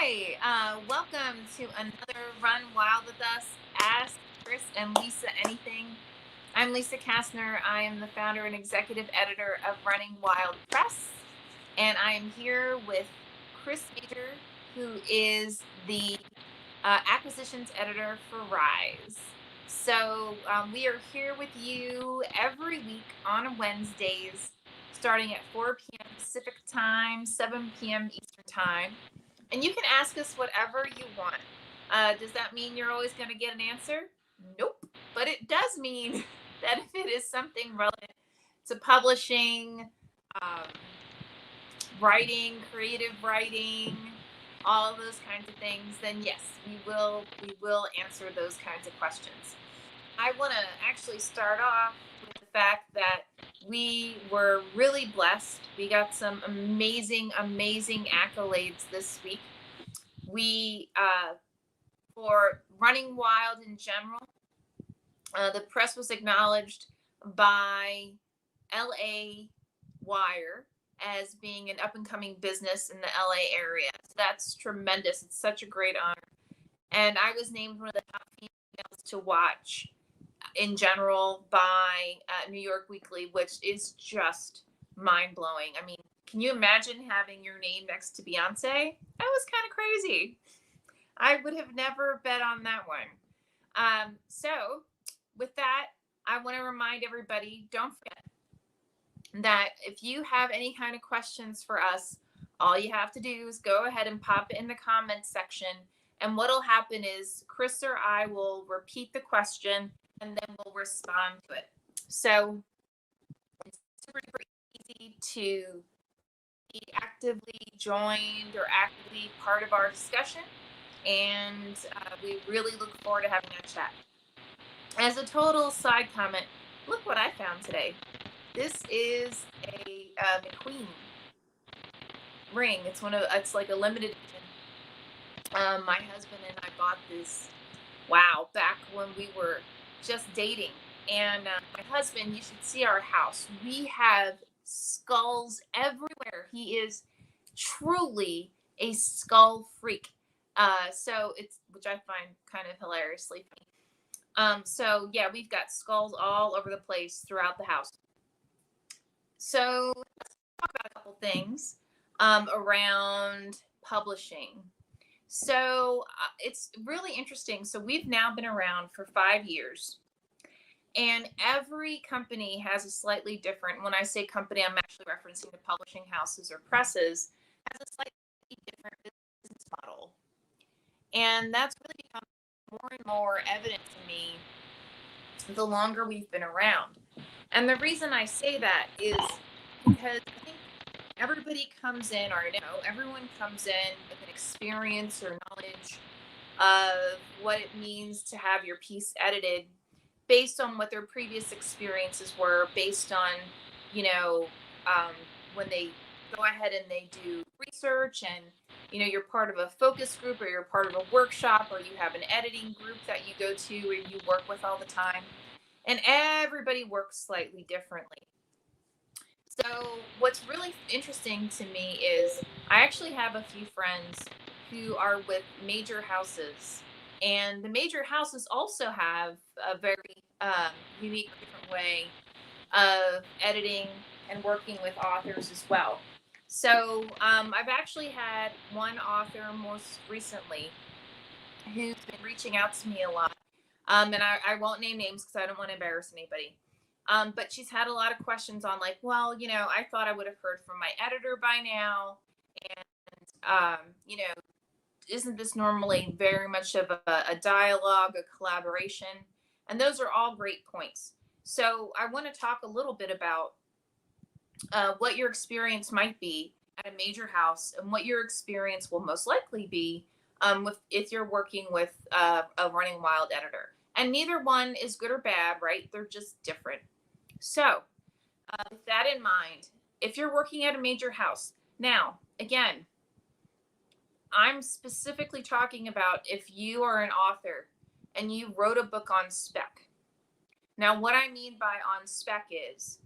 Welcome to another Run Wild with Us. Ask Chris and Lisa anything. I'm Lisa Kastner. I am the founder and executive editor of Running Wild Press, and I am here with Chris Major, who is the acquisitions editor for Rise. So we are here with you every week on Wednesdays, starting at 4 p.m. Pacific time, 7 p.m. Eastern time. And you can ask us whatever you want. Does that mean you're always going to get an answer? Nope. But it does mean that if it is something relevant to publishing, um, writing, creative writing, all of those kinds of things, then yes, we will answer those kinds of questions. I want to actually start off with the fact that we were really blessed. We got some amazing accolades this week. We, for Running Wild in general, the press was acknowledged by LA Wire as being an up and coming business in the LA area. So that's tremendous. It's such a great honor. And I was named one of the top females to watch in general by New York Weekly, which is just mind blowing. I mean, can you imagine having your name next to Beyonce? That was kind of crazy. I would have never bet on that one. So, with that, I want to remind everybody, don't forget that if you have any kind of questions for us, all you have to do is go ahead and pop it in the comments section. And what'll happen is Chris or I will repeat the question and then we'll respond to it. So it's super easy to be actively joined or actively part of our discussion. And we really look forward to having that chat. As a total side comment, look what I found today. This is a McQueen ring. It's like a limited edition. My husband and I bought this, back when we were just dating. And my husband, you should see our house. We have skulls everywhere. He is truly a skull freak. Which I find kind of hilariously funny. So yeah, we've got skulls all over the place throughout the house. So let's talk about a couple things around publishing. So it's really interesting. So we've now been around for 5 years, and every company has a slightly different. When I say company, I'm actually referencing the publishing houses or presses, has a slightly different business model. And that's really become more and more evident to me the longer we've been around. And the reason I say that is because I think everybody comes in, or everyone comes in with an experience or knowledge of what it means to have your piece edited based on what their previous experiences were, based on, when they go ahead and they do research and you're part of a focus group or you're part of a workshop or you have an editing group that you go to or you work with all the time. And everybody works slightly differently. So what's really interesting to me is I actually have a few friends who are with major houses. And the major houses also have a very unique, different way of editing and working with authors as well. So I've actually had one author most recently who's been reaching out to me a lot. And I won't name names because I don't want to embarrass anybody. But she's had a lot of questions on like, well, I thought I would have heard from my editor by now. And, isn't this normally very much of a dialogue, a collaboration? And those are all great points. So I want to talk a little bit about what your experience might be at a major house and what your experience will most likely be if you're working with a Running Wild editor. And neither one is good or bad, right? They're just different. So with that in mind, if you're working at a major house, now, again, I'm specifically talking about if you are an author and you wrote a book on spec. Now, what I mean by on spec is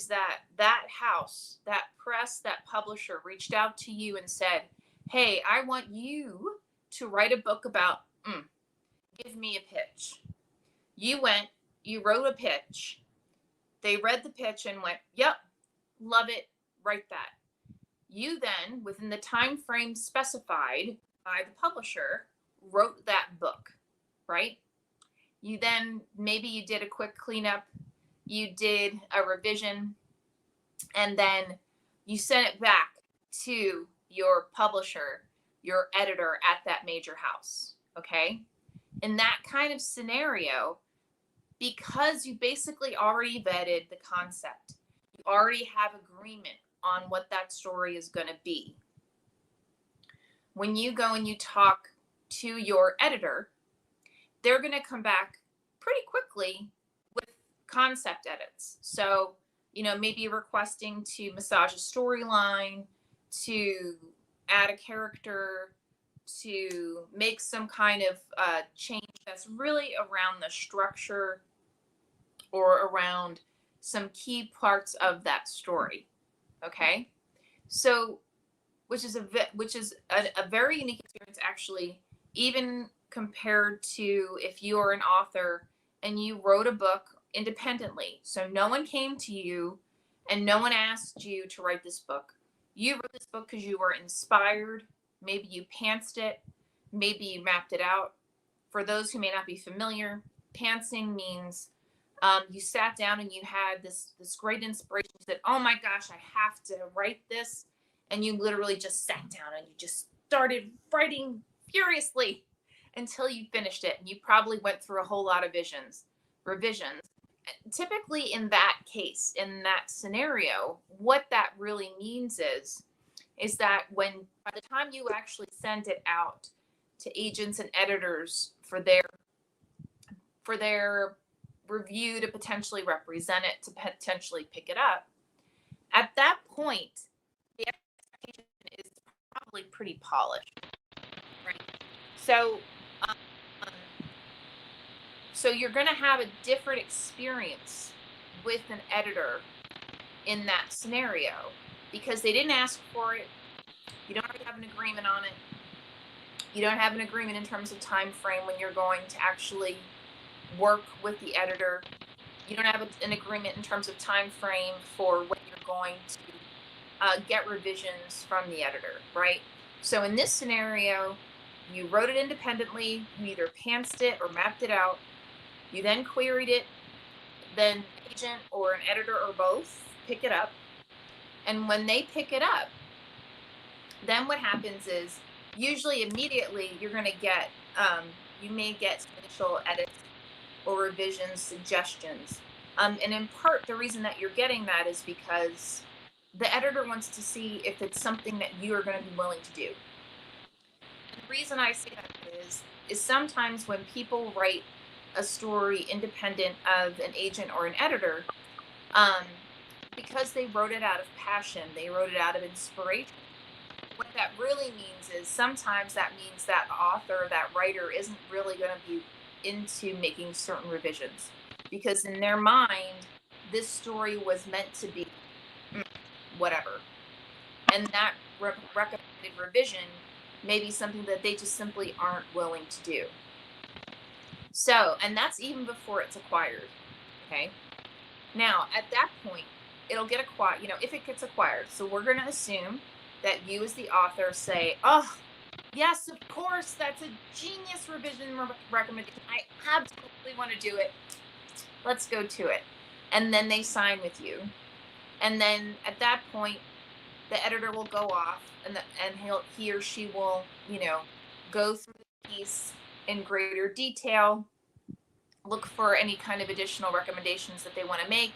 that house, that press, that publisher reached out to you and said, hey, I want you to write a book about, give me a pitch. You went, you wrote a pitch. They read the pitch and went, yep, love it, write that. You then, within the time frame specified by the publisher, wrote that book, right? You then, maybe you did a quick cleanup, you did a revision, and then you sent it back to your publisher, your editor at that major house, okay? In that kind of scenario, because you basically already vetted the concept, you already have agreement on what that story is going to be. When you go and you talk to your editor, they're going to come back pretty quickly with concept edits. So, maybe requesting to massage a storyline, to add a character, to make some kind of change that's really around the structure or around some key parts of that story. Okay, so which is a very unique experience, actually, even compared to if you are an author and you wrote a book independently. So no one came to you and no one asked you to write this book. You wrote this book because you were inspired. Maybe you pantsed it. Maybe you mapped it out. For those who may not be familiar, pantsing means you sat down and you had this great inspiration. You said, oh my gosh, I have to write this. And you literally just sat down and you just started writing furiously until you finished it. And you probably went through a whole lot of revisions. Typically in that case, in that scenario, what that really means is that when by the time you actually send it out to agents and editors for their review to potentially represent it, to potentially pick it up, at that point, the expectation is probably pretty polished, right? So, so you're going to have a different experience with an editor in that scenario because they didn't ask for it. You don't already have an agreement on it. You don't have an agreement in terms of time frame when you're going to actually work with the editor. You don't have an agreement in terms of time frame for when you're going to get revisions from the editor, right? So in this scenario, you wrote it independently, you either pantsed it or mapped it out, you then queried it, then an agent or an editor or both pick it up, and when they pick it up, then what happens is usually immediately you're going to get, you may get initial edits or revisions, suggestions. And in part, the reason that you're getting that is because the editor wants to see if it's something that you are going to be willing to do. And the reason I say that is sometimes when people write a story independent of an agent or an editor, because they wrote it out of passion, they wrote it out of inspiration. What that really means is sometimes that means that author, that writer isn't really going to be into making certain revisions because in their mind, this story was meant to be whatever. And that recommended revision may be something that they just simply aren't willing to do. So, and that's even before it's acquired. Okay. Now, at that point, it'll get acquired, if it gets acquired. So we're going to assume that you as the author say, oh, yes, of course, that's a genius revision recommendation. I absolutely want to do it. Let's go to it. And then they sign with you. And then at that point, the editor will go off and he or she will, go through the piece in greater detail, look for any kind of additional recommendations that they want to make,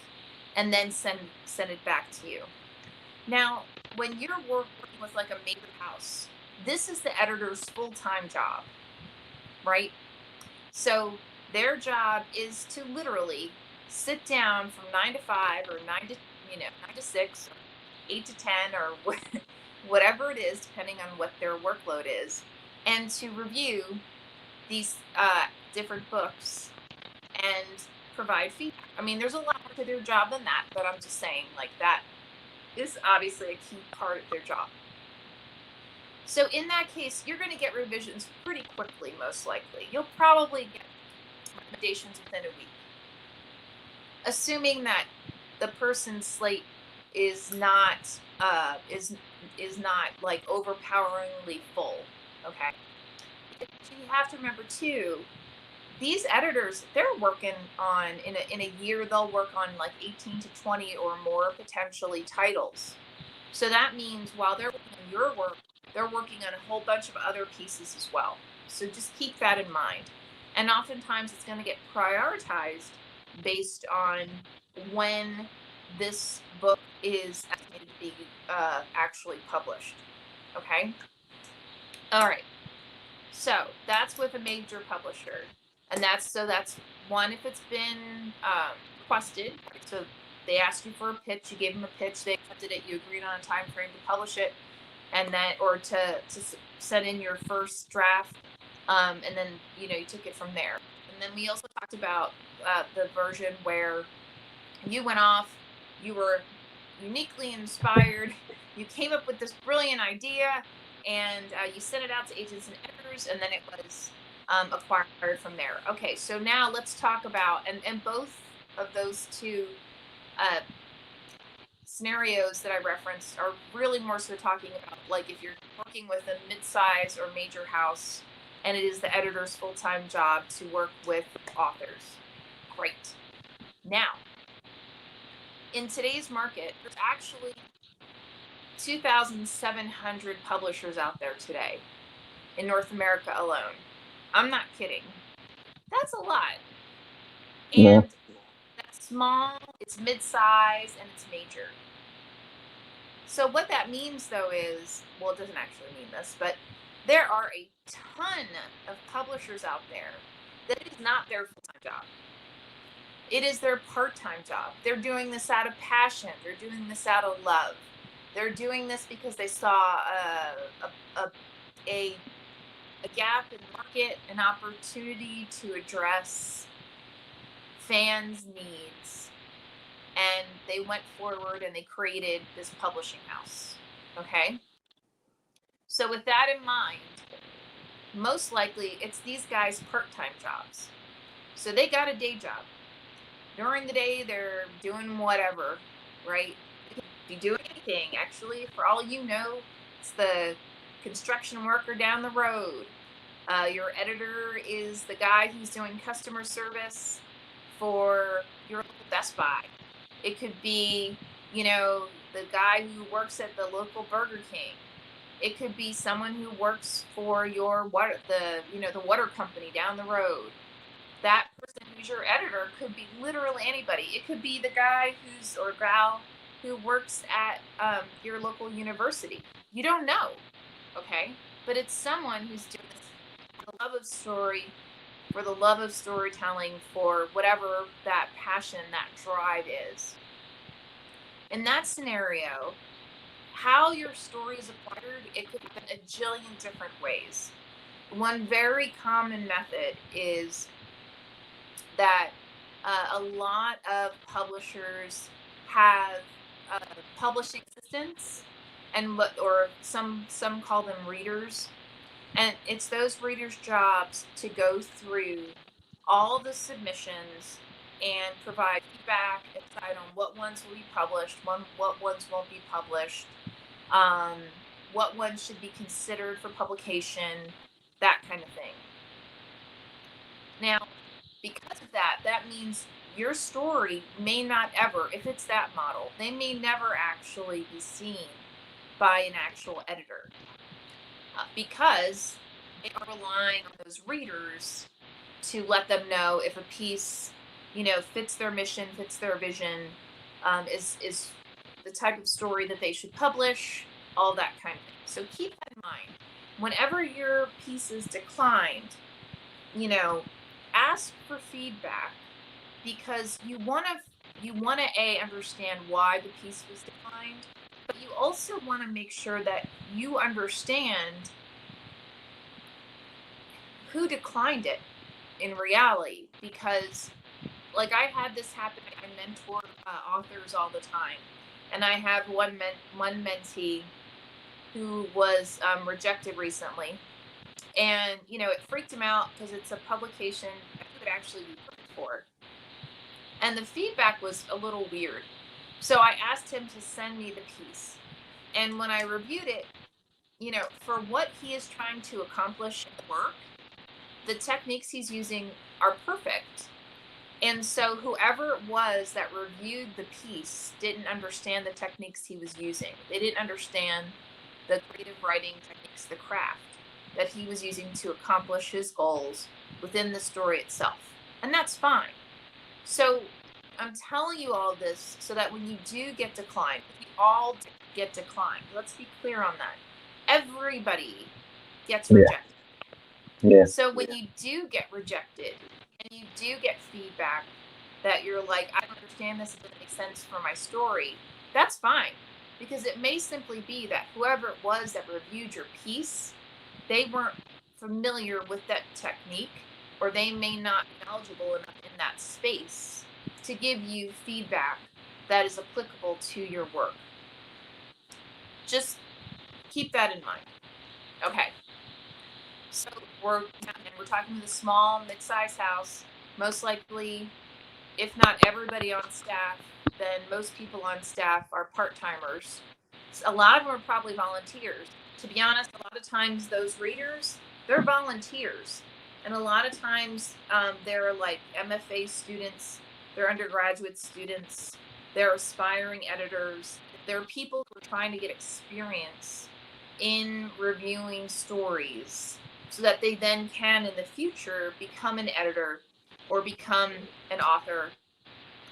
and then send it back to you. Now, when you're working with like a major house, this is the editor's full-time job, right? So their job is to literally sit down from 9 to 5 or 9 to 6 or 8 to 10 or whatever it is, depending on what their workload is, and to review these different books and provide feedback. I mean, there's a lot more to their job than that, but I'm just saying, like, that is obviously a key part of their job. So in that case, you're going to get revisions pretty quickly, most likely. You'll probably get recommendations within a week, assuming that the person's slate is not uh is is not like overpoweringly full. Okay. You have to remember too, these editors, they're working on in a year they'll work on like 18 to 20 or more potentially titles. So that means while they're working on your work, they're working on a whole bunch of other pieces as well. So just keep that in mind. And oftentimes it's going to get prioritized based on when this book is estimated to be actually published. Okay. All right. So that's with a major publisher, and that's one if it's been requested. So they asked you for a pitch, you gave them a pitch, they accepted it, you agreed on a time frame to publish it, and then or to send in your first draft, and then you took it from there. And then we also talked about the version where you went off, you were uniquely inspired, you came up with this brilliant idea, and you sent it out to agents and editors, and then it was acquired from there. Okay, so now let's talk about, and both of those two uh, scenarios that I referenced are really more so talking about like if you're working with a mid-size or major house and it is the editor's full-time job to work with authors. Great. Now, in today's market, there's actually 2,700 publishers out there today in North America alone. I'm not kidding. That's a lot. Yeah. And that's small, it's mid-size, and it's major. So what that means though is, well, it doesn't actually mean this, but there are a ton of publishers out there that is not their full-time job. It is their part-time job. They're doing this out of passion. They're doing this out of love. They're doing this because they saw a gap in the market, an opportunity to address fans' needs, and they went forward and they created this publishing house. Okay? So with that in mind, most likely it's these guys' part-time jobs. So they got a day job. During the day, they're doing whatever, right? They could be doing anything. Actually, for all you know, it's the construction worker down the road. Your editor is the guy who's doing customer service for your local Best Buy. It could be, the guy who works at the local Burger King. It could be someone who works for your the water company down the road. That person who's your editor could be literally anybody. It could be the guy or gal who works at your local university. You don't know, okay? But it's someone who's doing this for the love of story, for the love of storytelling, for whatever that passion, that drive is. In that scenario, how your story is acquired, it could happen a jillion different ways. One very common method is that a lot of publishers have publishing assistants, or some call them readers, and it's those readers' jobs to go through all the submissions and provide feedback and decide on what ones will be published, what ones won't be published, um, what ones should be considered for publication, that kind of thing. Now, because of that, that means your story may not ever, if it's that model, they may never actually be seen by an actual editor because they are relying on those readers to let them know if a piece, fits their mission, fits their vision, is the type of story that they should publish, all that kind of thing. So keep that in mind. Whenever your piece is declined, ask for feedback because you want to understand why the piece was declined, but you also want to make sure that you understand who declined it in reality, because like I had this happen. I mentor authors all the time, and I have one mentee who was rejected recently. And, it freaked him out because it's a publication that he would actually be put for. And the feedback was a little weird. So I asked him to send me the piece. And when I reviewed it, for what he is trying to accomplish at work, the techniques he's using are perfect. And so whoever it was that reviewed the piece didn't understand the techniques he was using. They didn't understand the creative writing techniques, the craft that he was using to accomplish his goals within the story itself. And that's fine. So I'm telling you all this so that when you do get declined, we all get declined. Let's be clear on that. Everybody gets Yeah. rejected. Yeah. So when you do get rejected and you do get feedback that you're like, I don't understand this, it doesn't make sense for my story, that's fine. Because it may simply be that whoever it was that reviewed your piece, they weren't familiar with that technique, or they may not be knowledgeable enough in that space to give you feedback that is applicable to your work. Just keep that in mind. Okay. So we're talking the small, mid-sized house. Most likely, if not everybody on staff, then most people on staff are part-timers. A lot of them are probably volunteers. To be honest, a lot of times those readers, they're volunteers. And a lot of times they're like MFA students, they're undergraduate students, they're aspiring editors. They're people who are trying to get experience in reviewing stories so that they then can in the future become an editor or become an author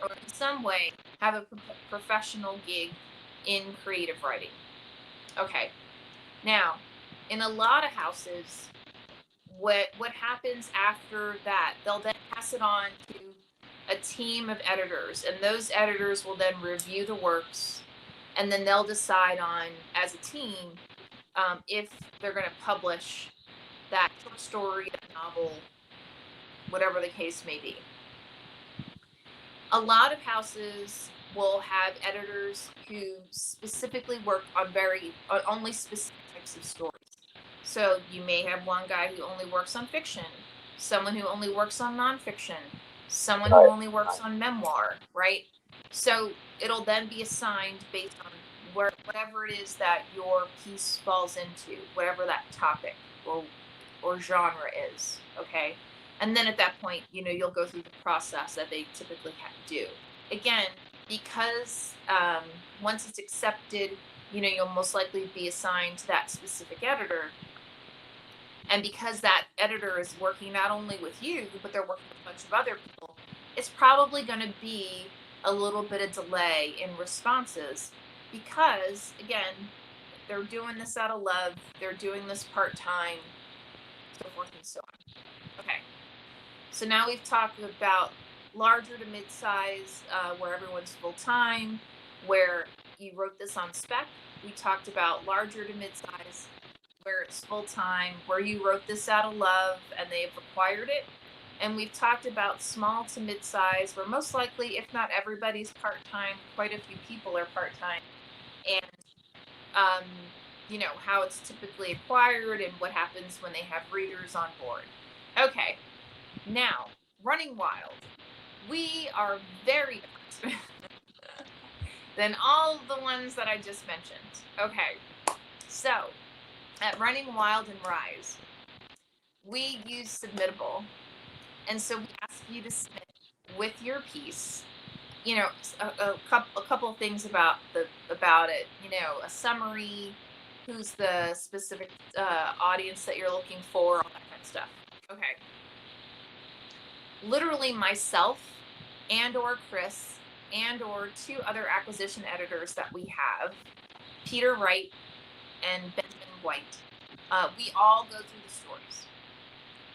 or in some way have a professional gig in creative writing. Okay. Now, in a lot of houses, what happens after that, they'll then pass it on to a team of editors, and those editors will then review the works, and then they'll decide on, as a team, if they're going to publish that short story, that novel, whatever the case may be. A lot of houses will have editors who specifically work on only specific types of stories. So you may have one guy who only works on fiction, someone who only works on nonfiction, someone who Right. only works on memoir, right? So it'll then be assigned based on whatever it is that your piece falls into, whatever that topic or genre is, okay? And then at that point, you'll go through the process that they typically do. Again, because once it's accepted, you'll most likely be assigned to that specific editor. And because that editor is working not only with you, but they're working with a bunch of other people, it's probably going to be a little bit of delay in responses because, again, they're doing this out of love, they're doing this part-time, so forth and so on. Okay. So now we've talked about larger to mid-size, where everyone's full-time, where you wrote this on spec. We talked about larger to mid-size, where it's full-time, where you wrote this out of love and they've acquired it. And we've talked about small to mid-size, where most likely, if not everybody's part-time, quite a few people are part-time. And, how it's typically acquired and what happens when they have readers on board. Okay. Now, Running Wild, we are very different than all the ones that I just mentioned. Okay, so at Running Wild and RIZE, we use Submittable, and so we ask you to submit with your piece. A couple of things about it. A summary, who's the specific audience that you're looking for, all that kind of stuff. Okay. Literally myself and or Chris and or two other acquisition editors that we have, Peter Wright and Benjamin White, we all go through the stories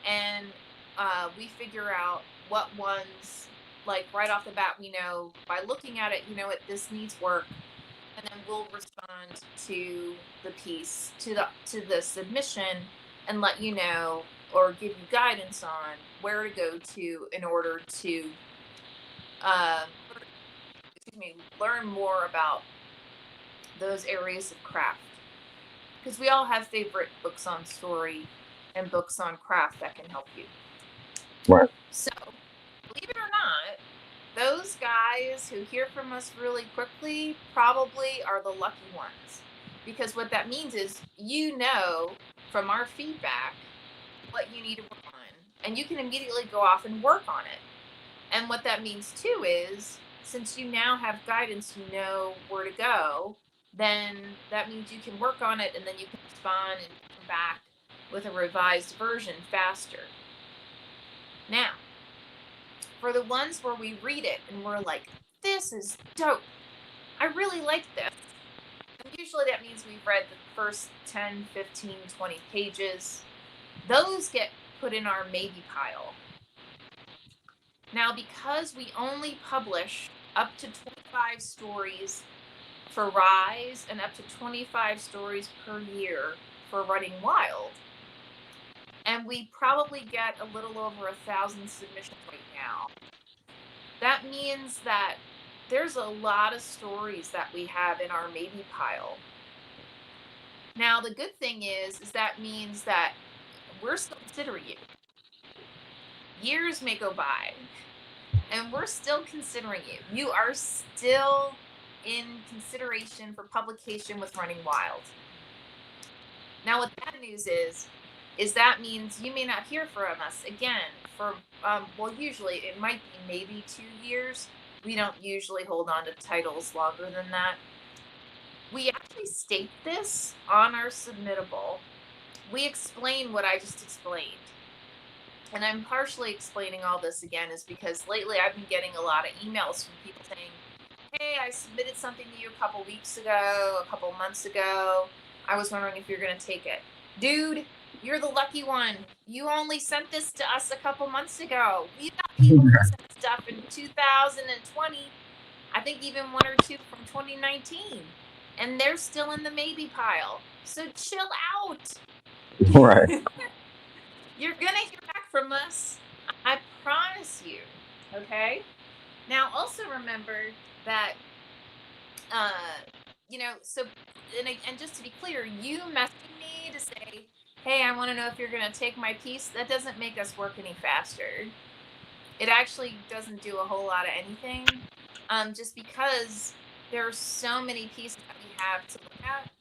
and we figure out what ones, like right off the bat, we know by looking at it, this needs work, and then we'll respond to the piece, to the submission, and let you know or give you guidance on where to go to in order to learn more about those areas of craft. because we all have favorite books on story and books on craft that can help you. Right. So, believe it or not, those guys who hear from us really quickly probably are the lucky ones. Because what that means is you know from our feedback what you need to work on, and you can immediately go off and work on it. And what that means too is since you now have guidance, you know where to go, then that means you can work on it and then you can respond and come back with a revised version faster. Now, for the ones where we read it and we're like, this is dope. I really like this. And usually that means we've read the first 10, 15, 20 pages. Those get put in our maybe pile. Now, because we only publish up to 25 stories for Rise and up to 25 stories per year for Running Wild, and we probably get a little over 1,000 submissions right now, that means that there's a lot of stories that we have in our maybe pile. Now, the good thing is that means that we're still considering you. Years may go by, and we're still considering you. You are still in consideration for publication with Running Wild. Now, what the bad news is that means you may not hear from us again for, well, usually it might be maybe 2 years. We don't usually hold on to titles longer than that. We actually state this on our submittable. We explain what I just explained. And I'm partially explaining all this again is because lately I've been getting a lot of emails from people saying, hey, I submitted something to you a couple weeks ago, a couple months ago. I was wondering if you're going to take it. Dude, you're the lucky one. You only sent this to us a couple months ago. We've got people who sent stuff in 2020, I think even 1 or 2 from 2019, and they're still in the maybe pile. So chill out. Right. You're going to hear back from us. I promise you. Okay? Now, also remember that, so, and just to be clear, you messaging me to say, hey, I want to know if you're going to take my piece, that doesn't make us work any faster. It actually doesn't do a whole lot of anything, just because there are so many pieces that we have to look at.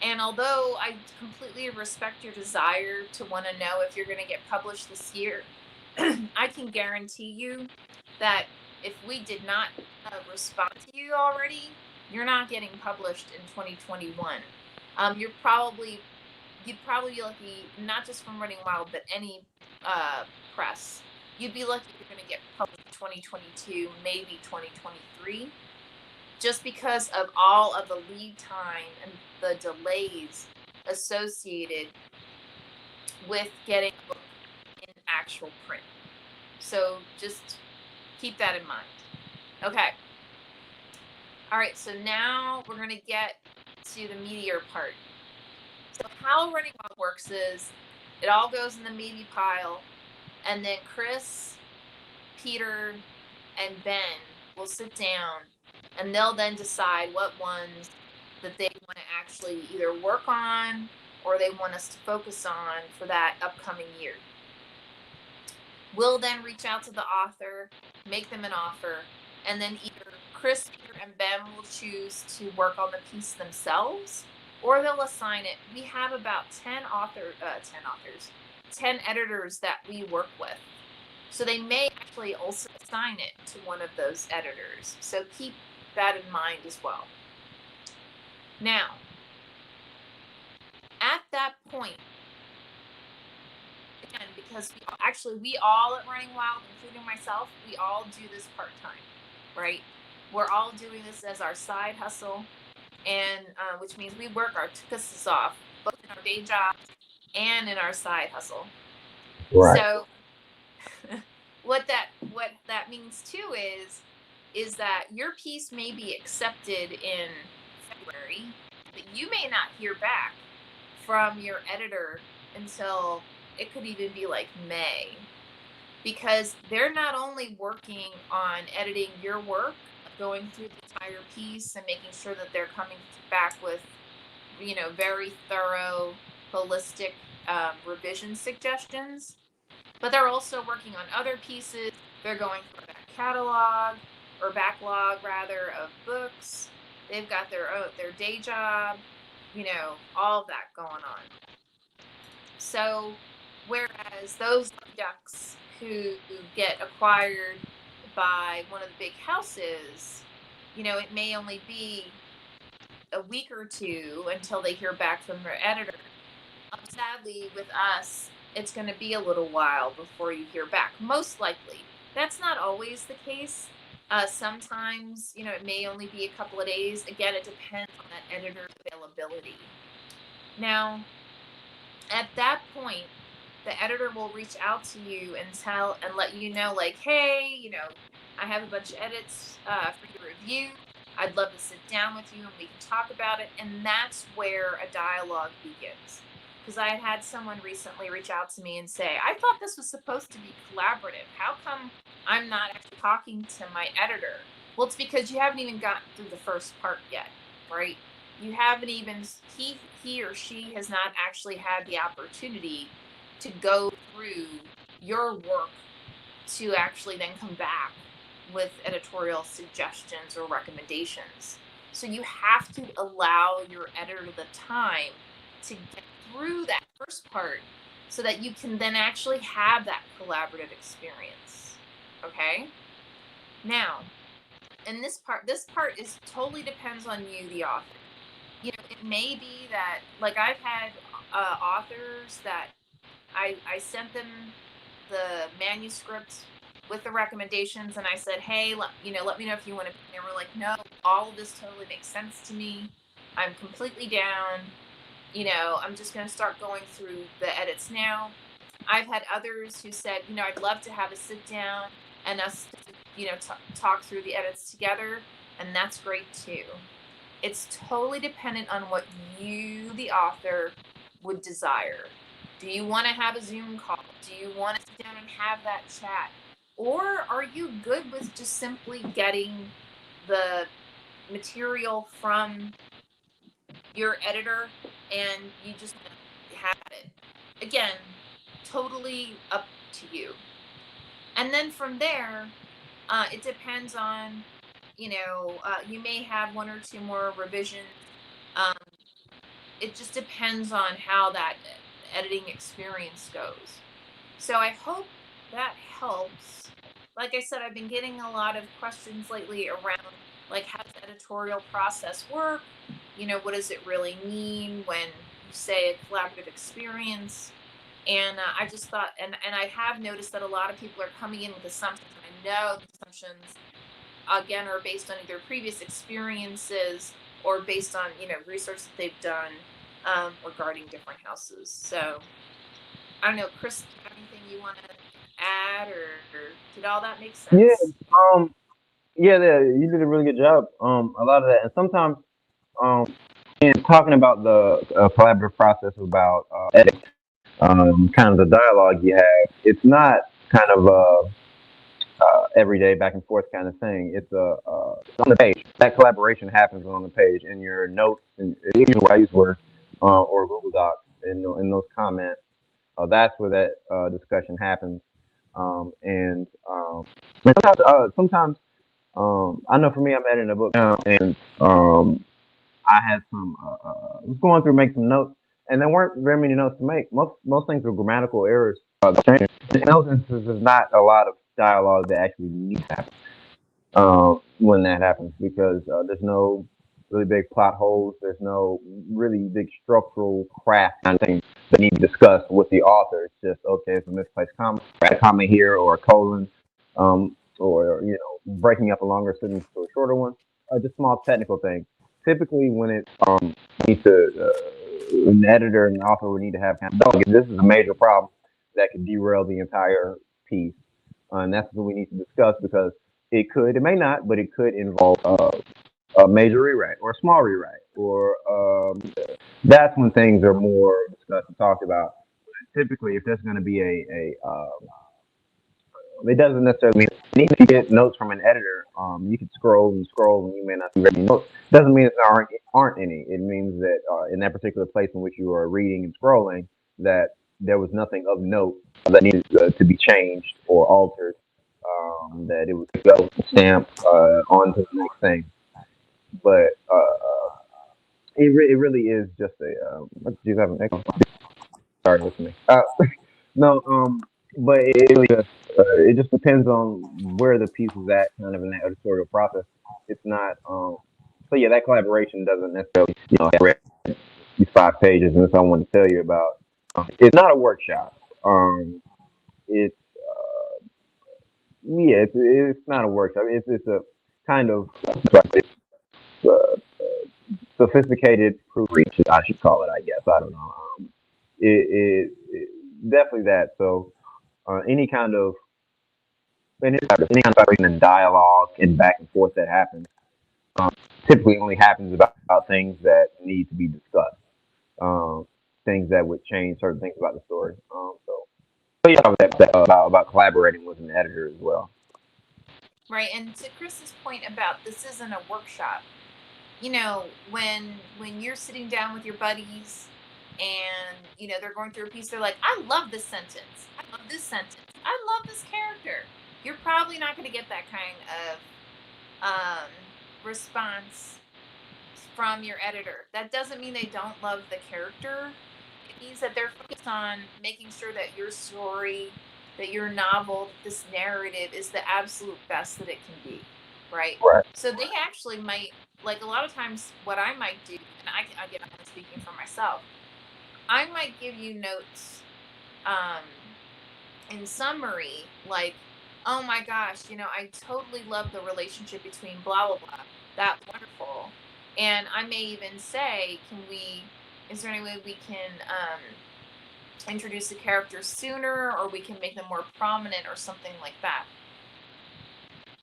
And although I completely respect your desire to want to know if you're going to get published this year, I can guarantee you that if we did not respond to you already, you're not getting published in 2021. You'd probably be lucky, not just from Running Wild, but any press. You'd be lucky if you're going to get published in 2022, maybe 2023, just because of all of the lead time and the delays associated with getting a book in actual print. So just keep that in mind. Okay. All right, so now we're going to get to the meatier part. So how Running Wild works is it all goes in the maybe pile, and then Chris, Peter, and Ben will sit down, and they'll then decide what ones that they want to actually either work on or they want us to focus on for that upcoming year. We'll then reach out to the author, make them an offer, and then either Chris, Peter, and Ben will choose to work on the piece themselves, or they'll assign it. We have about 10 editors that we work with. So they may actually also assign it to one of those editors. So keep that in mind as well. Now, at that point, again, because we all at Running Wild, including myself, we all do this part-time, right? We're all doing this as our side hustle, and which means we work our tusses off, both in our day job and in our side hustle. Right. So what that means too is that your piece may be accepted in February, but you may not hear back from your editor until it could even be like May, because they're not only working on editing your work, going through the entire piece and making sure that they're coming back with very thorough, holistic revision suggestions. But they're also working on other pieces. They're going through that catalog or backlog rather of books. They've got their day job, all of that going on. So, whereas those ducks who get acquired by one of the big houses, it may only be a week or two until they hear back from their editor. Sadly, with us, it's going to be a little while before you hear back, most likely. That's not always the case. Sometimes, it may only be a couple of days. Again, it depends on that editor's availability. Now, at that point, the editor will reach out to you and let you know, like, hey, I have a bunch of edits for your review. I'd love to sit down with you and we can talk about it. And that's where a dialogue begins. Because I had someone recently reach out to me and say, I thought this was supposed to be collaborative. How come I'm not actually talking to my editor? Well, it's because you haven't even gotten through the first part yet, right? You haven't even, he or she has not actually had the opportunity to go through your work to actually then come back with editorial suggestions or recommendations. So you have to allow your editor the time to get through that first part so that you can then actually have that collaborative experience. Okay? Now, and this part is totally depends on you, the author. It may be that, like, I've had authors that I sent them the manuscript with the recommendations, and I said, hey, let me know if you want to. They were like, no, all of this totally makes sense to me. I'm completely down. I'm just going to start going through the edits now. I've had others who said, I'd love to have a sit down and us, talk through the edits together, and that's great too. It's totally dependent on what you, the author, would desire. Do you want to have a Zoom call? Do you want to sit down and have that chat? Or are you good with just simply getting the material from your editor and you just have it? Again, totally up to you. And then from there, it depends on, you may have one or two more revisions. Um, it just depends on how that editing experience goes. So I hope that helps. Like I said, I've been getting a lot of questions lately around, like, how does the editorial process work? What does it really mean when you say a collaborative experience? And I just thought, and I have noticed that a lot of people are coming in with assumptions. And I know the assumptions, again, are based on either previous experiences or based on, research that they've done regarding different houses. So I don't know, Chris, do you have anything you want to add, or did all that make Yeah. sense? Um. Yeah. You did a really good job. A lot of that, and sometimes, um, in talking about the collaborative process about edit, kind of the dialogue you have, it's not kind of everyday back and forth kind of thing. It's on the page. That collaboration happens on the page in your notes and even Wise Word or Google Docs in those comments. That's where that discussion happens. And sometimes I know for me, I'm editing a book now, and I had was going through make some notes, and there weren't very many notes to make. Most things were grammatical errors. In those instances, there's not a lot of dialogue that actually needs to happen when that happens because there's no really big plot holes. There's no really big structural craft kind of thing that need to be discussed with the author. It's just okay, it's a misplaced comma, add a comma here or a colon, or breaking up a longer sentence to a shorter one. Just small technical things. Typically, when it needs to, an editor and an author would need to have kind of dog. This is a major problem that could derail the entire piece, and that's what we need to discuss because it may not, but it could involve a major rewrite or a small rewrite, or that's when things are more discussed and talked about. Typically, if there's going to be a it doesn't necessarily mean, even if you get notes from an editor, you can scroll and scroll and you may not see any notes. Doesn't mean there aren't any. It means that in that particular place in which you are reading and scrolling, that there was nothing of note that needed to be changed or altered. That it was go stamp on to the next thing. But it really is just a. Do you have an echo? Sorry, listen to me. No, but it just depends on where the piece is at, kind of in that editorial process. It's not. So yeah, that collaboration doesn't necessarily, have read these 5 pages, and that's all I want to tell you about. It's not a workshop. It's yeah, it's not a workshop. It's a kind of uh, sophisticated proofread, I should call it. I guess I don't know. It definitely that. So any kind of any kind of vibration and dialogue and back and forth that happens um, typically only happens about things that need to be discussed, um, things that would change certain things about the story. So yeah, about collaborating with an editor as well. Right. And to Chris's point about this isn't a workshop, when you're sitting down with your buddies and they're going through a piece, they're like, I love this sentence, I love this sentence, I love this character. You're probably not going to get that kind of response from your editor. That doesn't mean they don't love the character. It means that they're focused on making sure that your story, that your novel, this narrative is the absolute best that it can be, right? Right. So they actually might, like, a lot of times what I might do, and again, I'm speaking for myself, I might give you notes um, in summary, like, oh my gosh, I totally love the relationship between blah, blah, blah. That's wonderful. And I may even say, is there any way we can introduce the characters sooner, or we can make them more prominent or something like that?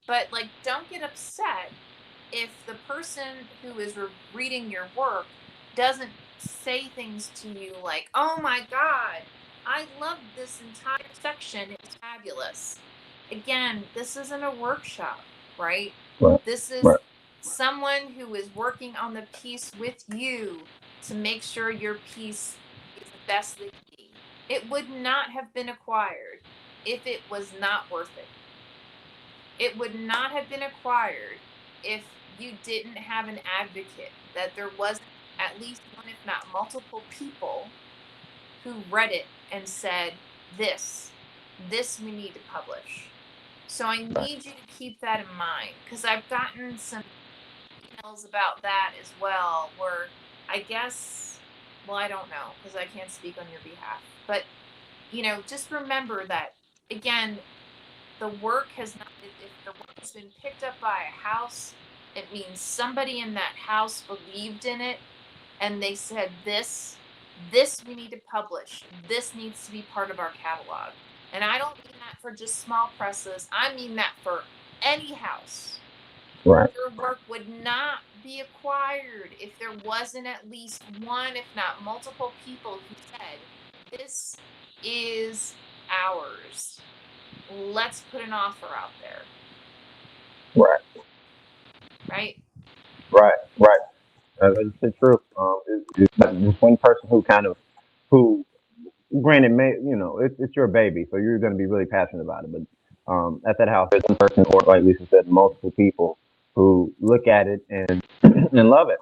But, like, don't get upset if the person who is reading your work doesn't say things to you like, oh my God, I love this entire section, it's fabulous. Again, this isn't a workshop, right? Right. This is Right. someone who is working on the piece with you to make sure your piece is the best that it can be. It would not have been acquired if it was not worth it. It would not have been acquired if you didn't have an advocate, that there wasn't at least one, if not multiple people who read it and said, this we need to publish. So I Right. need you to keep that in mind, because I've gotten some emails about that as well, where I guess, well, I don't know, because I can't speak on your behalf. But, just remember that, again, the work has not, if the work has been picked up by a house, it means somebody in that house believed in it, and they said, this we need to publish, this needs to be part of our catalog. And I don't mean that for just small presses, I mean that for any house. Right. Your work would not be acquired if there wasn't at least one, if not multiple people who said, this is ours, let's put an offer out there. Right. Right. Right. Right. That's the truth. It's not just one person who granted, it's your baby, so you're going to be really passionate about it. But at that house, there's one person, or like Lisa said, multiple people who look at it and and love it,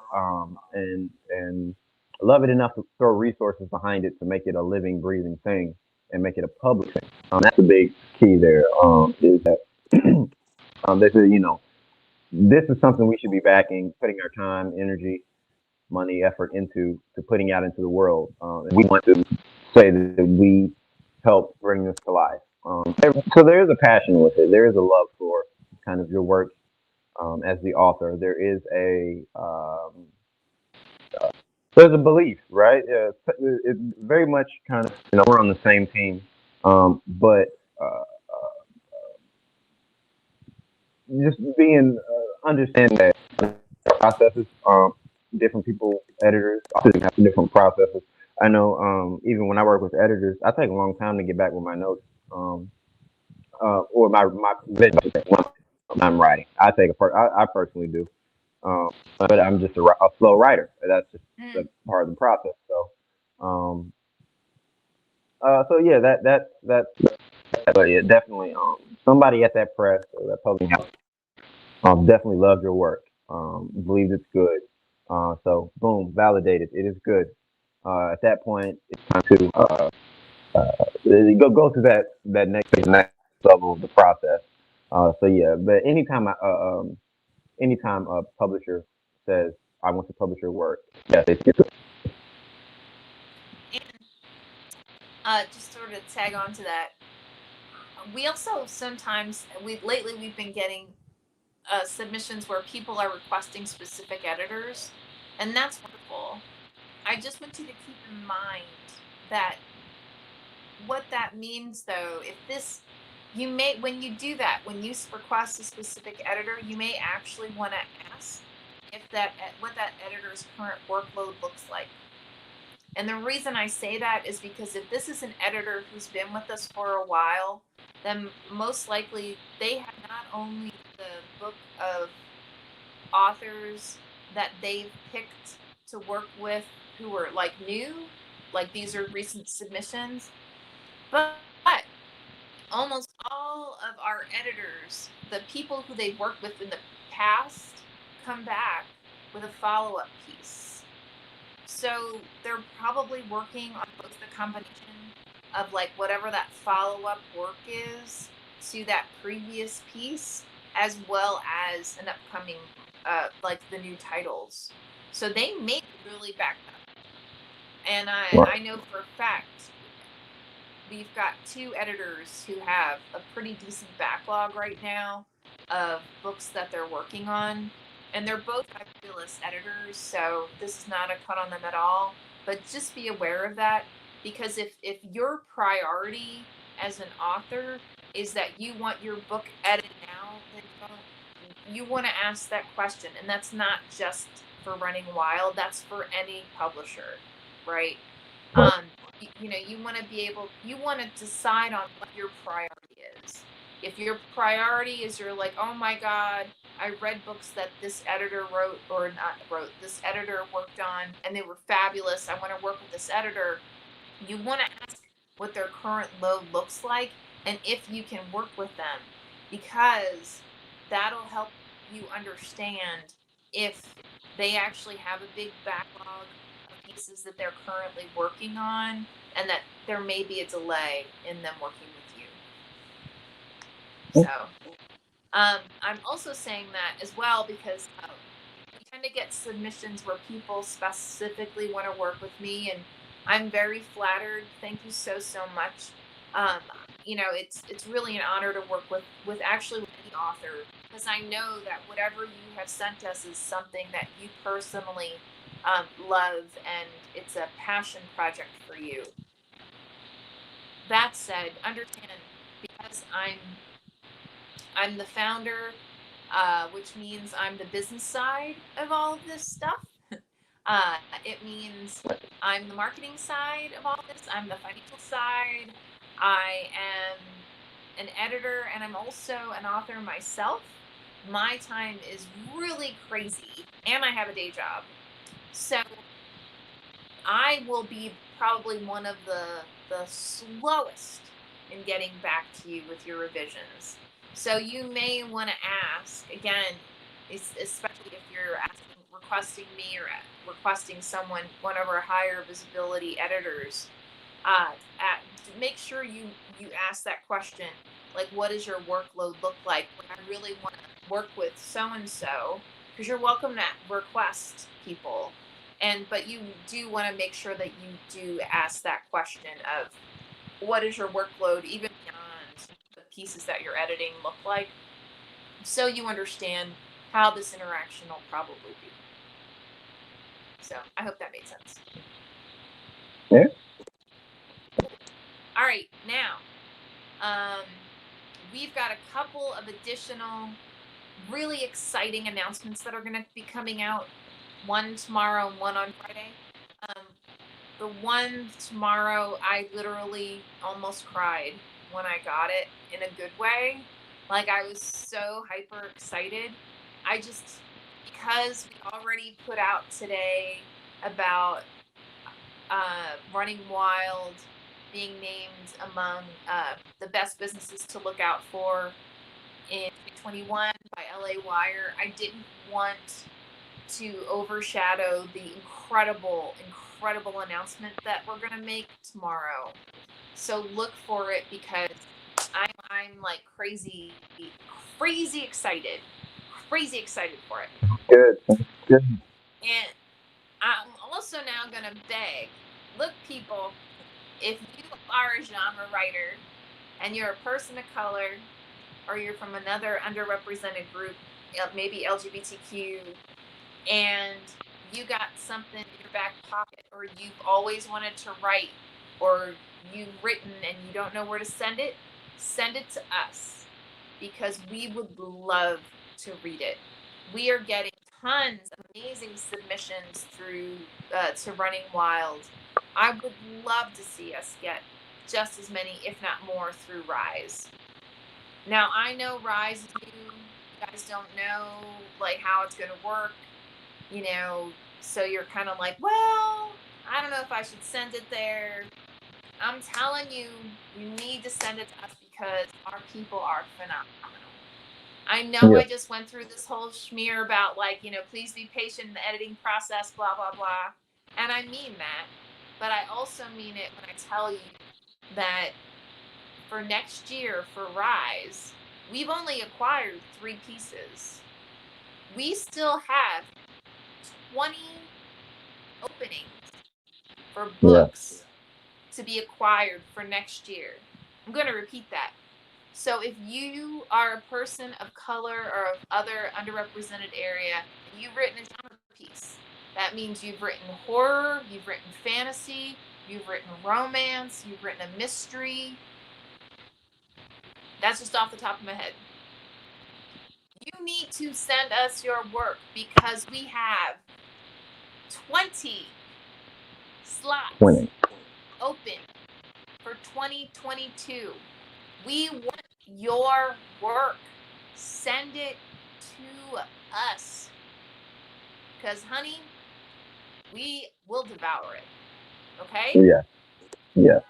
and love it enough to throw resources behind it to make it a living, breathing thing and make it a public thing. That's a big key there. Is that this is this is something we should be backing, putting our time, energy, money, effort to putting out into the world. And we want to say that we help bring this to life. So there is a passion with it. There is a love for kind of your work as the author. There's a belief, right? It's very much kind of we're on the same team, but uh, just being understanding that processes. Different people, editors, authors have different processes. I know even when I work with editors, I take a long time to get back with my notes. Um, or my position when I'm writing. I personally do, but I'm just a slow writer. That's just Mm. the part of the process. Um, so yeah, but yeah, definitely, somebody at that press or that publishing house, definitely loved your work, believed it's good. So boom, validated. It is good. At that point, it's time to go through that next level of the process. So yeah, but anytime a publisher says I want to publish your work, yeah, it's And just sort of tag on to that, we also sometimes we lately we've been getting submissions where people are requesting specific editors, and that's wonderful. I just want you to keep in mind that what that means, though, if this you may when you do that, when you request a specific editor, you may actually want to ask if what that editor's current workload looks like. And the reason I say that is because if this is an editor who's been with us for a while, then most likely they have not only the book of authors that they've picked to work with who are like new, like these are recent submissions, but almost all of our editors, the people who they've worked with in the past, come back with a follow up piece. So they're probably working on both the combination of like whatever that follow up work is to that previous piece, as well as an upcoming, like the new titles. So they may be really backed up. And I know for a fact we've got two editors who have a pretty decent backlog right now of books that they're working on. And they're both fabulous editors, so this is not a cut on them at all. But just be aware of that, because if your priority as an author is that you want your book edited now, then you want to ask that question. And that's not just for Running Wild, that's for any publisher, right? um you want to be able, you want to decide on what your priority is. If your priority is you're like, oh my god, I read books that this editor wrote, or not wrote, this editor worked on and they were fabulous, I want to work with this editor, you want to ask what their current load looks like and if you can work with them, because that'll help you understand if they actually have a big backlog of pieces that they're currently working on, and that there may be a delay in them working with you. So I'm also saying that as well because we tend to get submissions where people specifically want to work with me, and I'm very flattered. Thank you so much. Um, it's really an honor to work with actually with any author, because I know that whatever you have sent us is something that you personally love, and it's a passion project for you. That said, understand, because I'm the founder, which means I'm the business side of all of this stuff. It means I'm the marketing side of all this. I'm the financial side. I am an editor, and I'm also an author myself. My time is really crazy, and I have a day job. So I will be probably one of the slowest in getting back to you with your revisions. So you may want to ask again, especially if you're requesting me, or requesting someone, one of our higher visibility editors. Make sure you ask that question, like, what does your workload look like? I really want to work with so and so, because you're welcome to request people, but you do want to make sure that you do ask that question of what is your workload, even beyond the pieces that you're editing look like, so you understand how this interaction will probably be. So I hope that made sense. yeah. All right, now we've got a couple of additional really exciting announcements that are going to be coming out, one tomorrow and one on Friday. um, the one tomorrow, I literally almost cried when I got it in a good way. Like I was so hyper excited. I just because we already put out today about Running Wild being named among the best businesses to look out for in 2021 by LA Wire. I didn't want to overshadow the incredible announcement that we're going to make tomorrow. So look for it because I'm like crazy excited for it. Good. Good. And I'm also now going to beg, look, people, if you are a genre writer and you're a person of color or you're from another underrepresented group, maybe LGBTQ, and you got something in your back pocket, or you've always wanted to write, or you've written and you don't know where to send it to us because we would love to read it. We are getting tons of amazing submissions through to Running Wild. I would love to see us get just as many, if not more, through Rise. Now I know Rise is new. You guys don't know like how it's gonna work, you know, so you're kind of like, well, I don't know if I should send it there. I'm telling you, you need to send it to us because our people are phenomenal. I know Yeah. I just went through this whole schmear about like, please be patient in the editing process, blah, blah, blah. And I mean that. But I also mean it when I tell you that for next year for Rise, we've only acquired 3 pieces. We still have 20 openings for Yeah. books to be acquired for next year. I'm going to repeat that. So if you are a person of color or of other underrepresented area and you've written a genre piece, that means you've written horror, you've written fantasy, you've written romance, you've written a mystery. That's just off the top of my head. You need to send us your work because we have 20 slots 20. open for 2022. We want your work. Send it to us. Because, honey, we will devour it. Okay? Yeah. Yeah.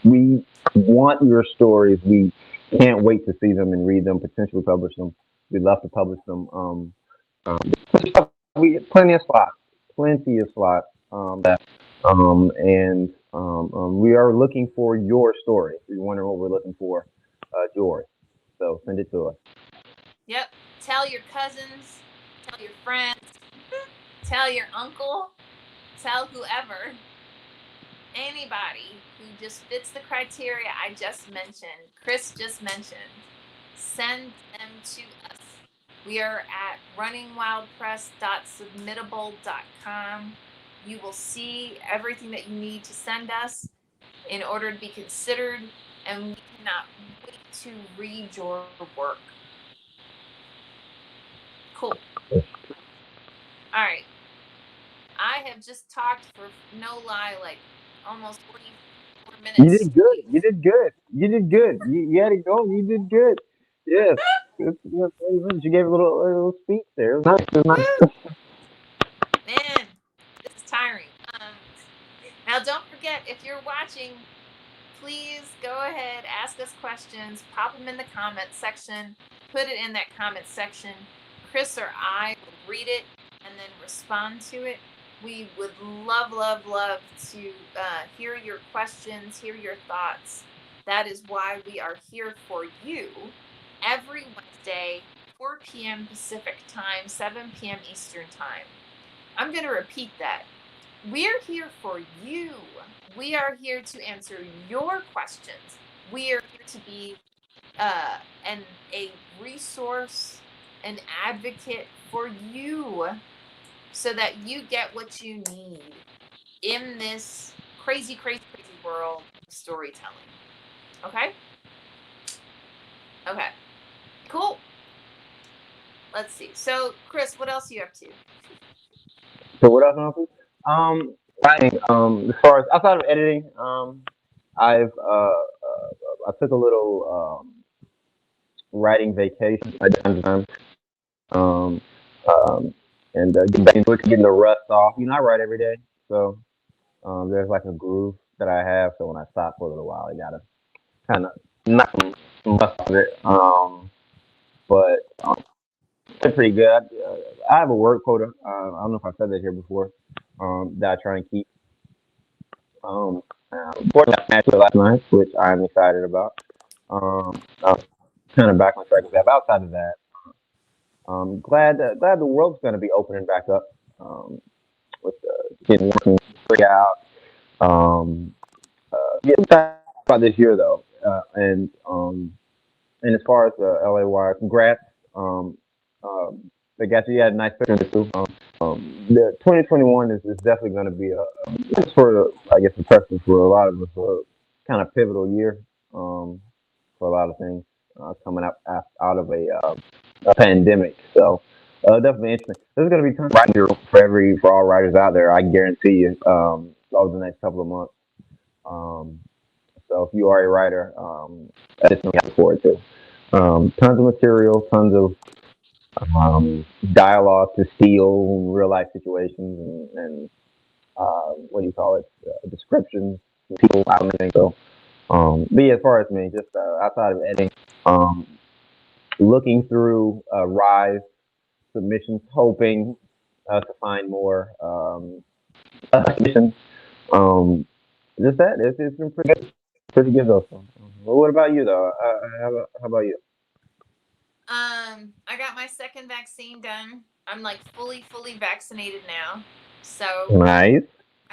We want your stories. We can't wait to see them and read them, potentially publish them. We'd love to publish them. We plenty of slots, plenty of slots. And we are looking for your story. If you're wondering what we're looking for, yours. So send it to us. Yep. Tell your cousins, tell your friends, tell your uncle, tell whoever, anybody who just fits the criteria I just mentioned, Chris just mentioned, send them to us. We are at runningwildpress.submittable.com. You will see everything that you need to send us in order to be considered, and we cannot wait to read your work. Cool. All right. I have just talked for no lie, like almost 44 You minutes did good. straight. You did good. You did good. You had it going. You did good. Yes. Yes, you gave a little speech there. It was nice. It was nice. Man, this is tiring. Now, don't forget, if you're watching, please go ahead, ask us questions, pop them in the comment section, put it in that comment section. Chris or I will read it and then respond to it. We would love to hear your questions, hear your thoughts. That is why we are here for you every Wednesday, 4 p.m. Pacific time, 7 p.m. Eastern time. I'm going to repeat that. We're here for you. We are here to answer your questions. We are here to be a resource, an advocate for you so that you get what you need in this crazy world of storytelling. Okay? Okay. Cool. Let's see. So, Chris, what else are you up to? So what else, Uncle? Writing. As far as outside of editing, I've I took a little writing vacation at the time, um, um, and getting back into it, getting the rust off. You know, I write every day, so there's like a groove that I have. So when I stop for a little while, I gotta kind of knock some rust off it. But it's pretty good. I have a word quota. I don't know if I said that here before. That I try and keep. Unfortunately, I smashed it last night, which I'm excited about. I'm kind of back on track with that. But outside of that, glad the world's going to be opening back up. With getting working free out. Um, yeah, I'm excited about this year though, and as far as the LA Wire, congrats. I guess you had a nice picture too. The 2021 is definitely going to be just for I guess the precedent for a lot of us, a kind of pivotal year for a lot of things coming up out of a pandemic. So definitely interesting. This is going to be time right here for all writers out there. I guarantee you over the next couple of months. Um, so if you are a writer, that's something to look forward to. Tons of material, tons of dialogue to steal, real life situations, and what do you call it? Descriptions, people out and everything. So, but yeah, as far as me, just outside of editing, um, looking through Rise submissions, hoping to find more submissions. Um, just that it's been pretty good though. So, well, what about you though? How about you? I got my second vaccine done. I'm like fully vaccinated now. So Nice.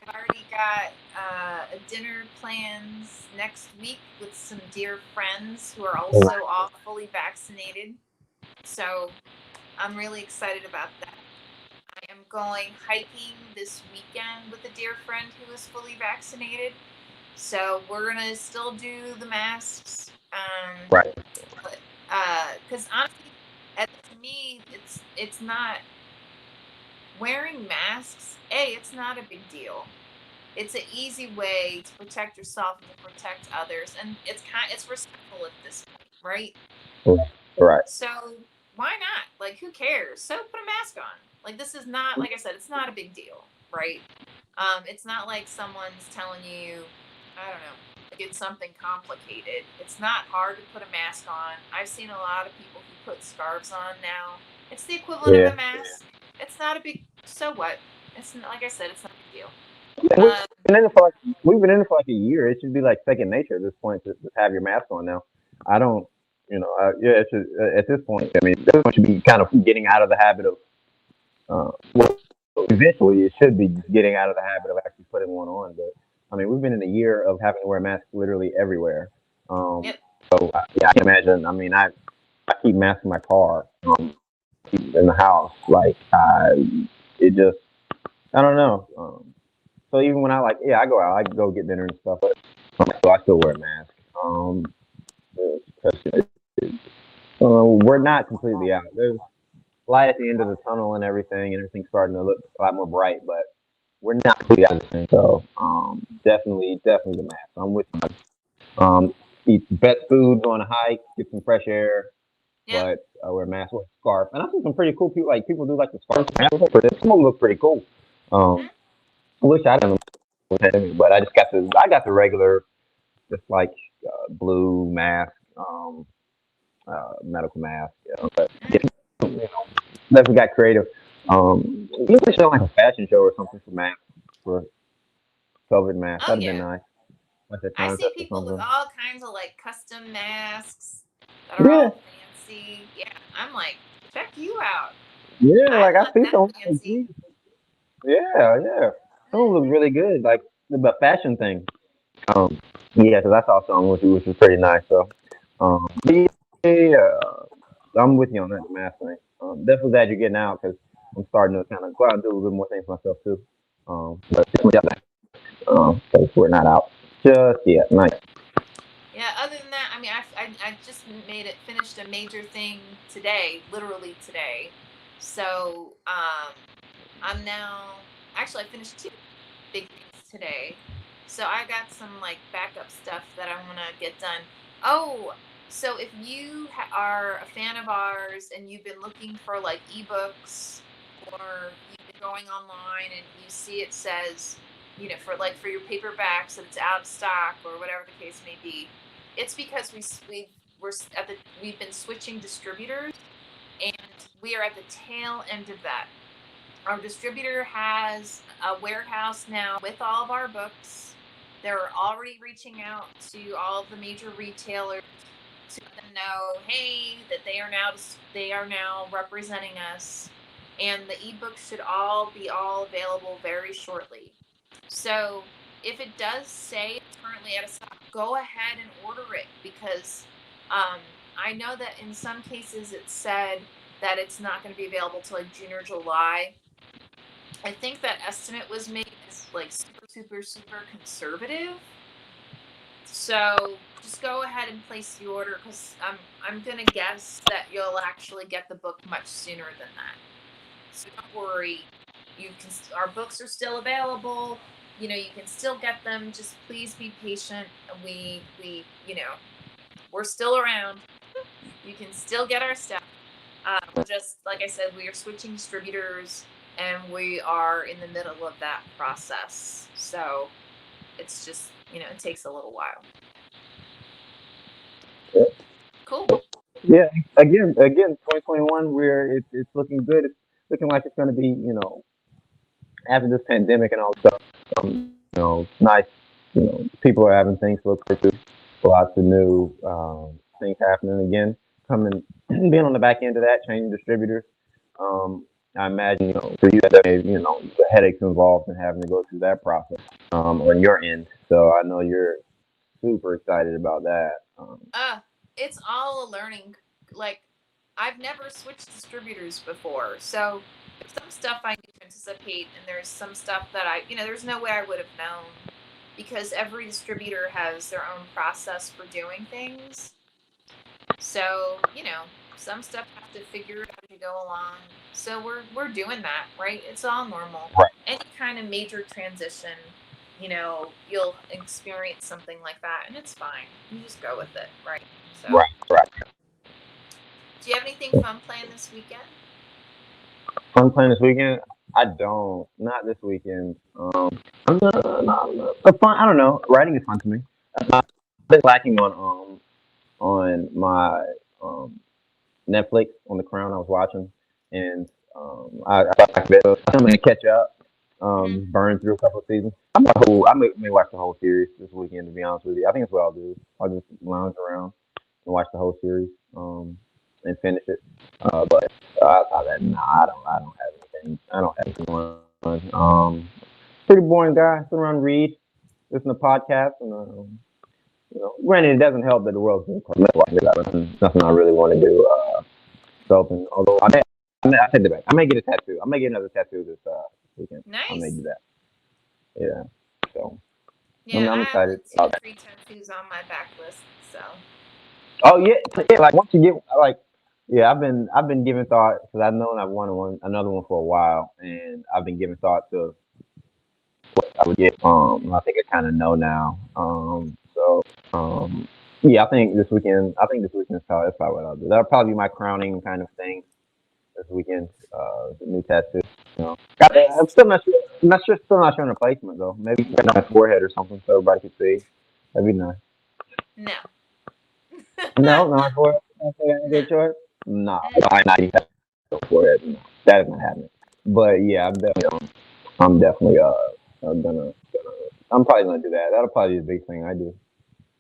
I've already got a dinner plans next week with some dear friends who are also all fully vaccinated. So I'm really excited about that. I am going hiking this weekend with a dear friend who is fully vaccinated. So we're gonna still do the masks. Right. But because honestly, to me, it's not wearing masks. It's not a big deal. It's an easy way to protect yourself and to protect others, and it's respectful at this point, right? Right. So why not? Like, who cares? So put a mask on. Like, this is not, like I said, it's not a big deal, right? It's not like someone's telling you, I don't know, like it's something complicated. It's not hard to put a mask on. I've seen a lot of people who put scarves on now. It's the equivalent of Yeah. a mask. It's not a big. So what? It's not, like I said, it's not a big deal. Yeah, Um, we've been in it for like a year. It should be like second nature at this point to just have your mask on now. I don't, yeah. It's just, at this point, I mean, this one should be kind of getting out of the habit of. Well, eventually, it should be just getting out of the habit of actually putting one on. But I mean, we've been in a year of having to wear masks literally everywhere. Um, yep. so yeah, I can imagine. I mean, I keep masks in my car, in the house. Like it just, I don't know. So even when I go out, I go get dinner and stuff, but so I still wear a mask. Um, because we're not completely out. There's light at the end of the tunnel and everything's starting to look a lot more bright, but we're not completely out of this thing. So definitely the mask. I'm with you. Eat the best food, go on a hike, get some fresh air, Yep. but wear a mask, wear a scarf. And I see some pretty cool people. Like people do like the scarf. Some of them look pretty cool. Mhm. I wish I didn't but I got the regular, just like blue mask, medical mask. But Mhm. definitely got creative. You could show like a fashion show or something for masks, for COVID masks. Oh That'd have been yeah. nice, like a I see contest or people with something. all kinds of like custom masks that are Yeah, all fancy. Yeah, I'm like, check you out. yeah. I Like I want see that some. fancy. Yeah, yeah. Some of them look really good, like the fashion thing. Um, yeah, because I saw some which was pretty nice. So, but yeah, I'm with you on that the mask thing. Definitely glad you're getting out because I'm starting to kind of go out and do a little bit more things myself too. But definitely, because we're not out just yet. Nice. Yeah. Other than that, I mean, I just finished a major thing today, literally today. So I'm now actually I finished two big things today. So I got some like backup stuff that I want to get done. Oh, so if you are a fan of ours and you've been looking for like ebooks, or you've been going online and you see it says, for like for your paperbacks that it's out of stock or whatever the case may be, it's because we've been switching distributors, and we are at the tail end of that. Our distributor has a warehouse now with all of our books. They're already reaching out to all of the major retailers to let them know, hey, that they are now representing us, and the ebooks should all available very shortly. So if it does say it's currently out of stock, go ahead and order it, because um, I know that in some cases it said that it's not going to be available till like June or July. I think that estimate was made as like super, super, super conservative. So just go ahead and place the order, because I'm gonna guess that you'll actually get the book much sooner than that. So don't worry. Our books are still available. You can still get them. Just please be patient. We're still around. You can still get our stuff. Just like I said, we are switching distributors, and we are in the middle of that process. So it's just, it takes a little while. Yeah. Cool. Yeah. Again, 2021. It's looking good. It's looking like it's going to be, after this pandemic and all stuff. Nice. People are having things to look forward to. Lots of new things happening again. Coming, being on the back end of that, changing distributors. Um, I imagine, for you, that the headaches involved in having to go through that process on your end. So I know you're super excited about that. Uh, it's all a learning. Like, I've never switched distributors before, so there's some stuff I need to anticipate, and there's some stuff that there's no way I would have known, because every distributor has their own process for doing things. So, some stuff have to figure out as you go along. So we're doing that, right? It's all normal. Right, Any kind of major transition, you'll experience something like that, and it's fine. You just go with it, right? So, right, right. do you have anything fun planned this weekend? Fun plan this weekend? I don't. Not this weekend. I'm gonna, fun. I don't know. Writing is fun to me. I've been lacking on my um Netflix on the Crown I was watching, and I thought I'm gonna catch up. Mm-hmm. Burn through a couple of seasons. I may watch the whole series this weekend. To be honest with you, I think that's what I'll do. I'll just lounge around and watch the whole series and finish it. But outside of that, nah, I don't have anything. I don't have anything on. Pretty boring guy. Sit around, read, listen to podcasts, and granted, it doesn't help that the world's getting cosmetic. Nothing I really want to do. Open. Although I take it back. I may get a tattoo. I may get another tattoo this weekend. I may Nice. do that. Yeah. So Yeah, I'm I have excited like two, about that. 3 tattoos on my back list. So, Oh yeah, yeah. Like once you get like, yeah, I've been giving thought because I've known I've wanted another one for a while, and I've been giving thought to I would get. I think I kind of know now. Um, yeah, I think this weekend that's probably what I'll do. That'll probably be my crowning kind of thing this weekend. The new tattoo. I'm nice. still not sure. Still not sure on a placement though. Maybe on my forehead or something so everybody can see. That'd be nice. No. No, not my forehead. I No. get yours. No, Mm. I'm not even forehead. No, that is not happening. But yeah, I'm definitely gonna. I'm probably gonna do that. That'll probably be the big thing I do.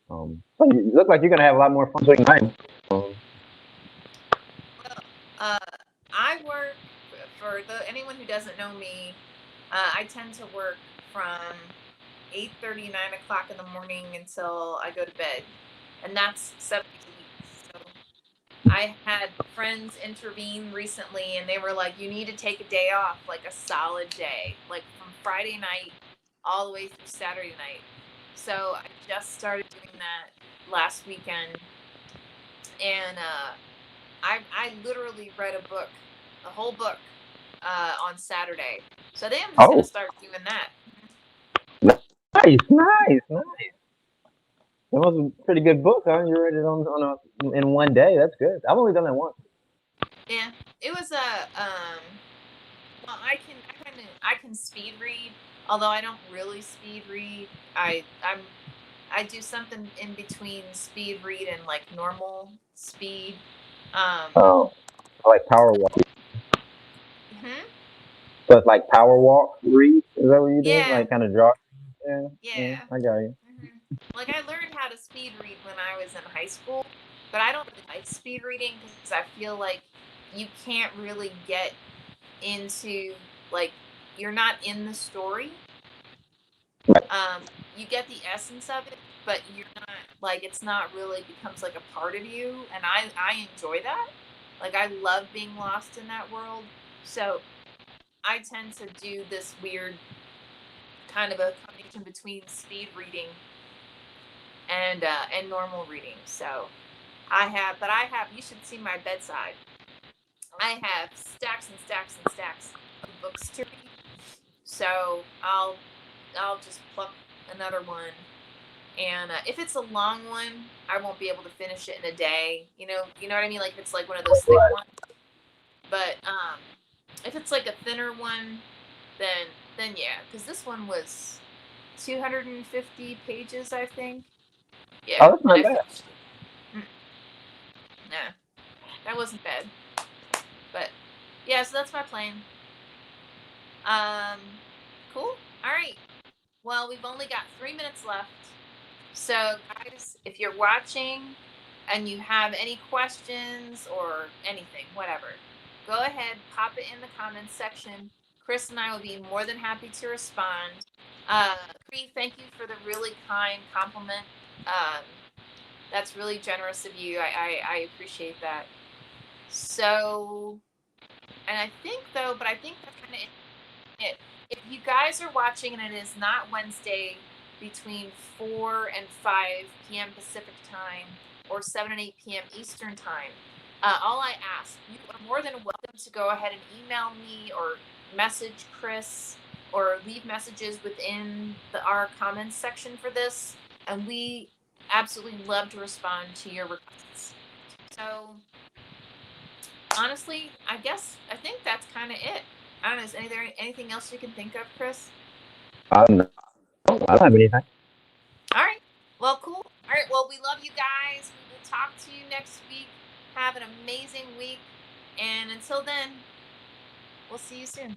So you look like you're gonna have a lot more fun doing mine. Well, uh, I work for the anyone who doesn't know me. I tend to work from 8:30, 9 o'clock in the morning until I go to bed, and that's 7 days a week. So I had friends intervene recently, and they were like, "You need to take a day off, like a solid day, like from Friday night all the way through Saturday night." So I just started doing that last weekend, and I literally read a book, a whole book, on Saturday. So then I'm just gonna Oh, start doing that. nice, nice, nice. That was a pretty good book, huh? You read it in one day. That's good. I've only done that once. Yeah, it was a well, I can speed read, although I don't really speed read. I do something in between speed read and like normal speed. Um, Oh, I like power walk. hmm? So it's like power walk read. Is that what you do? Yeah, Like kind of jog? Yeah, yeah. yeah. I got you. Like I learned how to speed read when I was in high school, but I don't really like speed reading because I feel like you can't really get into like you're not in the story. You get the essence of it, but you're not like it's not really becomes like a part of you, and I enjoy that. Like I love being lost in that world. So I tend to do this weird kind of a combination between speed reading and normal reading. So but I have you should see my bedside. I have stacks and stacks and stacks of books to read. So I'll just pluck another one. And if it's a long one, I won't be able to finish it in a day. You know what I mean? Like if it's like one of those thick Right. ones. But if it's like a thinner one, then yeah, because this one was 250 pages, I think. Oh, Yeah, that's and not I bad. finished it. Nah, that wasn't bad. But yeah, so that's my plan. Cool. All right. Well, we've only got 3 minutes left. So, guys, if you're watching and you have any questions or anything, whatever, go ahead, pop it in the comments section. Chris and I will be more than happy to respond. Cree, thank you for the really kind compliment. Um, that's really generous of you. I appreciate that. So, and I think though, but I think that's kind of it. If you guys are watching and it is not Wednesday between 4 and 5 p.m. Pacific time or 7 and 8 p.m. Eastern time, all I ask, you are more than welcome to go ahead and email me or message Chris or leave messages within our comments section for this. And we absolutely love to respond to your requests. So honestly, I think that's kind of it. I don't know. Is there anything else you can think of, Chris? I don't know. I don't have anything. All right. Well, cool. All right. Well, we love you guys. We will talk to you next week. Have an amazing week. And until then, we'll see you soon.